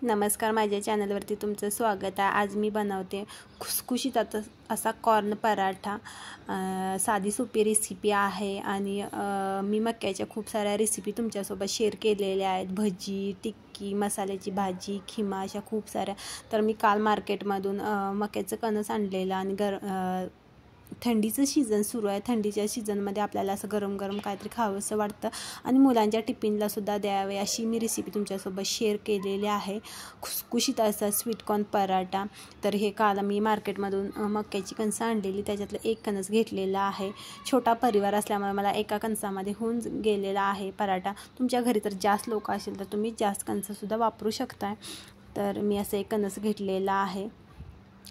नमस्कार, माझ्या चॅनलवरती तुमचं स्वागत आहे। आज मी बनवते खुसखुशीत असा कॉर्न पराठा। साधी सोपी रेसिपी आहे आणि मी मक्याच्या खूप साऱ्या रेसिपी तुमच्यासोबत शेअर केलेल्या आहेत। भजी, टिक्की, मसाल्याची भाजी, खिमा अशा खूप साऱ्या। तर मी काल मार्केटमधून मक्याचं कणस आणलेलं आणि थंडीचं सीजन सुरू आहे। थंडीच्या सीजनमध्ये आपल्याला असं गरम गरम काहीतरी खावंसं वाटतं आणि मुलांच्या टिफिनला सुद्धा द्यावे अशी मी रेसिपी तुमच्यासोबत शेअर केलेली आहे। खुसखुशीत असा स्वीट कॉर्न पराठा। तर हे काल मी मार्केटमधून मक्याची कणसं आणलेली, त्याच्यातलं एक कणस घेतलेला आहे। छोटा परिवार असल्यामुळे मला एका कणसामध्ये होऊन गेलेला आहे पराठा। तुमच्या घरी तर जास्त लोक असेल तर तुम्ही जास्त कणसंसुद्धा वापरू शकता। तर मी असं एक कणस घेतलेला आहे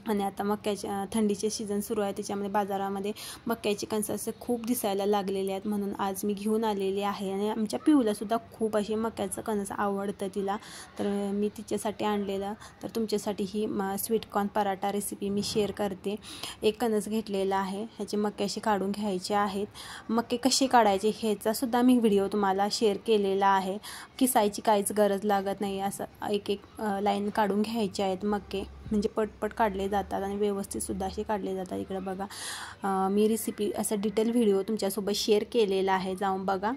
आणि आता मक्याच्या थंडीचे सीजन सुरू आहे, त्याच्यामध्ये बाजारामध्ये मक्याची कणसं असे खूप दिसायला लागलेले आहेत, म्हणून आज मी घेऊन आलेली आहे। आणि आमच्या पिऊलासुद्धा खूप असे मक्याचं कणस आवडतं तिला, तर मी तिच्यासाठी आणलेलं। तर तुमच्यासाठी ही स्वीट कॉर्न पराठा रेसिपी मी शेअर करते। एक कणस घेतलेला आहे, ह्याचे मक्के असे काढून घ्यायचे आहेत। मक्के कसे काढायचे ह्याचासुद्धा मी व्हिडिओ तुम्हाला शेअर केलेला आहे। किसायची काहीच गरज लागत नाही, असं एक एक लाईन काढून घ्यायचे आहेत मक्के, म्हणजे पटपट काढले जातात आणि व्यवस्थितसुद्धा असे काढले जातात। इकडे बघा, मी रेसिपी असं डिटेल व्हिडिओ तुमच्यासोबत शेअर केलेला आहे, जाऊन बघा।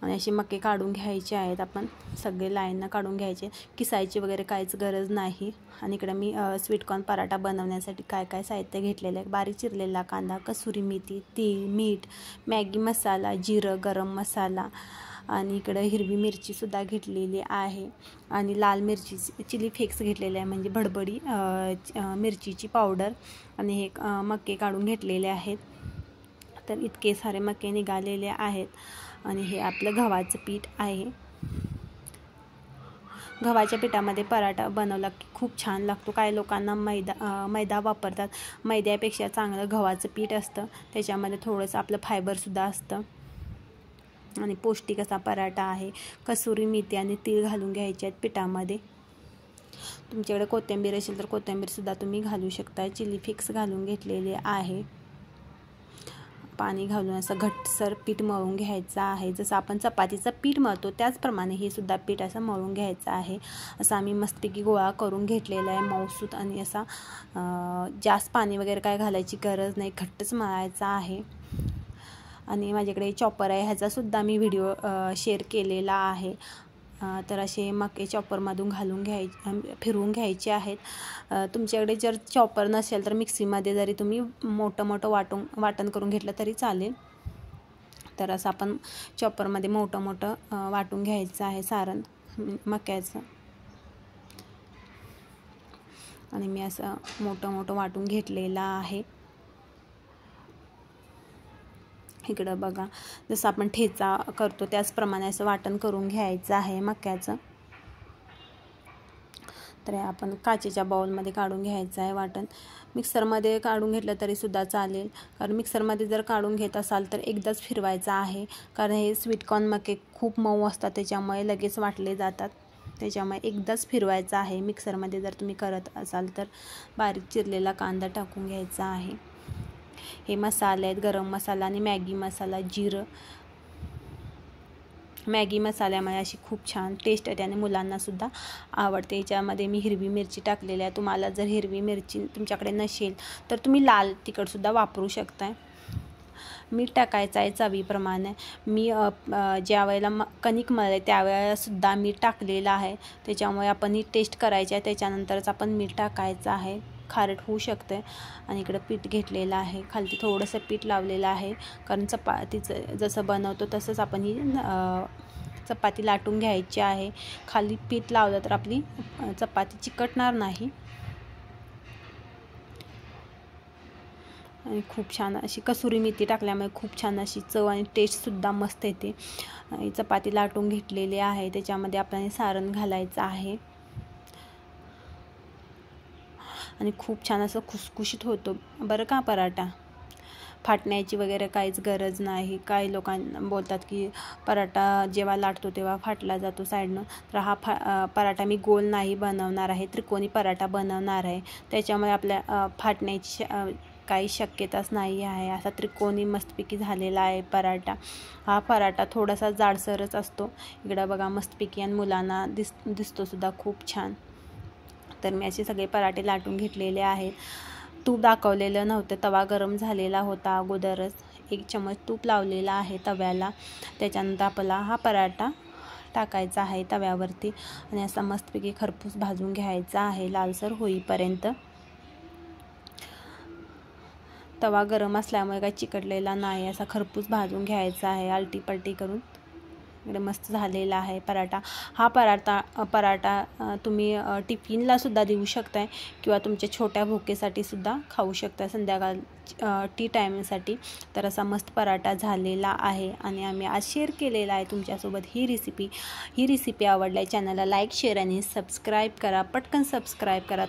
आणि असे मक्के काढून घ्यायचे आहेत, आपण सगळे लाईननं काढून घ्यायचे, किसायची वगैरे काहीच गरज नाही। आणि इकडे मी स्वीट कॉर्न पराठा बनवण्यासाठी काय काय साहित्य घेतलेलं आहे। बारीक चिरलेला कांदा, कसुरी मेथी, तीळ, मीठ, मॅगी मसाला, जिरं, गरम मसाला आणि इकडे हिरवी मिरचीसुद्धा घेतलेली आहे आणि लाल मिरची चिली फ्लेक्स घेतलेले आहे, म्हणजे भडबडी मिरचीची पावडर। आणि हे मक्के काढून घेतलेले आहेत। तर इतके सारे मक्के निघालेले आहेत आणि हे आपलं गव्हाचं पीठ आहे। गव्हाच्या पिठामध्ये पराठा बनवला की खूप छान लागतो। काही लोकांना मैदा वापरतात, मैद्यापेक्षा चांगलं गव्हाचं पीठ असतं, त्याच्यामध्ये थोडंसं आपलं फायबरसुद्धा असतं आणि पौष्टिक असा पराठा आहे। कसुरी मेथी आणि तीळ घालून घ्यायचे आहेत पिठामध्ये। तुमच्याकडे कोथिंबीर असेल तर कोथिंबीरसुद्धा तुम्ही घालू शकता। चिली फ्लेक्स घालून घेतलेले आहे। पाणी घालून असं घट्टसर पीठ मळून घ्यायचं आहे। जसं आपण चपातीचं पीठ मळतो त्याचप्रमाणे हे सुद्धा पीठ असं मळून घ्यायचं आहे। असं आम्ही मस्तपैकी गोळा करून घेतलेला आहे मऊसूत, आणि असा जास्त पाणी वगैरे काय घालायची गरज नाही, घट्टच मळायचा आहे। आणि माझ्याकडे चॉपर आहे, ह्याचासुद्धा मी व्हिडिओ शेअर केलेला आहे। तर असे मक्के चॉपरमधून घालून फिरवून घ्यायचे आहेत। तुमच्याकडे जर चॉपर नसेल तर मिक्सीमध्ये जरी तुम्ही मोठं वाटण करून घेतलं तरी चालेल। तर असं आपण चॉपरमध्ये मोठं वाटून घ्यायचं आहे सारण मक्याचं। आणि मी असं मोठं वाटून घेतलेलं आहे। इकडं बघा, जसं आपण ठेचा करतो त्याचप्रमाणे असं वाटण करून घ्यायचं आहे मक्याचं। तर आपण काचेच्या बाउलमध्ये काढून घ्यायचं आहे वाटण। मिक्सरमध्ये काढून घेतलं तरीसुद्धा चालेल, कारण मिक्सरमध्ये जर काढून घेत असाल तर एकदाच फिरवायचं आहे, कारण हे स्वीट कॉर्न मक्के खूप मऊ असतात, त्याच्यामुळे लगेच वाटले जातात, त्याच्यामुळे एकदाच फिरवायचं आहे मिक्सरमध्ये जर तुम्ही करत असाल तर। बारीक चिरलेला कांदा टाकून घ्यायचा आहे। हे मसाले आहेत, गरम मसाला आणि मॅगी मसाला, जिरं। मॅगी मसाल्यामुळे अशी खूप छान टेस्ट येते आणि मुलांनासुद्धा आवडते। याच्यामध्ये मी हिरवी मिरची टाकलेली आहे। तुम्हाला जर हिरवी मिरची तुमच्याकडे नसेल तर तुम्ही लाल तिखटसुद्धा वापरू शकताय। मीठ टाकायचं आहे चवीप्रमाणे। मी ज्या वेळेला कणिक मळले त्यावेळेलासुद्धा मीठ टाकलेलं आहे, त्याच्यामुळे आपण ही टेस्ट करायची आहे, त्याच्यानंतरच आपण मीठ टाकायचं आहे, खारट होऊ शकते। आणि इकडं पीठ घेतलेलं आहे, खालती थोडंसं पीठ लावलेलं आहे, कारण चपातीचं जसं बनवतो तसंच आपण ही चपाती लाटून घ्यायची आहे। खाली पीठ लावलं तर आपली चपाती चिकटणार नाही। आणि खूप छान अशी कसुरी मेथी टाकल्यामुळे खूप छान अशी चव आणि टेस्टसुद्धा मस्त येते। चपाती लाटून घेतलेली आहे, त्याच्यामध्ये आपल्याला सारण घालायचं आहे आणि खूप छान असं खुसखुशीत होतो बरं का पराठा। फाटण्याची वगैरे काहीच गरज नाही। काही लोकांना बोलतात की पराठा जेव्हा लाटतो तेव्हा फाटला जातो साईडनं, तर हा पराठा मी गोल नाही बनवणार आहे, त्रिकोणी पराठा बनवणार आहे, त्याच्यामुळे आपल्या फाटण्याची काही शक्यताच नाही आहे। असा त्रिकोणी मस्तपैकी झालेला आहे पराठा। हा पराठा थोडासा जाडसरच असतो। इकडं बघा मस्तपैकी आणि मुलांना दिसतो सुद्धा खूप छान। तर मी असे सगळे पराठे लाटून घेतलेले आहेत. तूप दाखवलेलं नव्हतं, तवा गरम झालेला होता अगोदरच. 1 चमच तूप लावलेला आहे तव्याला. त्याच्यानंतर आपला हा पराठा टाकायचा आहे तव्यावरती आणि असा मस्तपैकी खरपूस भाजून घ्यायचा आहे लालसर होईपर्यंत. तवा गरम असल्यामुळे काही चिकटलेला नाही, असा खरपूस भाजून घ्यायचा आहे आलटी पलटी करून. इकडे मस्त झालेला आहे पराठा. हा पराठा तुम्ही टिफिनला सुद्धा देऊ शकताय किंवा तुमच्या छोट्या भुकेसाठी सुद्धा खाऊ शकता, संध्याकाळ टी टायमिंगसाठी. तर असा मस्त पराठा झालेला आहे आणि आम्ही आज शेअर केलेला आहे तुमच्यासोबत ही रेसिपी आवडली चॅनलला लाईक शेअर आणि सबस्क्राईब करा. पटकन सबस्क्राईब करा.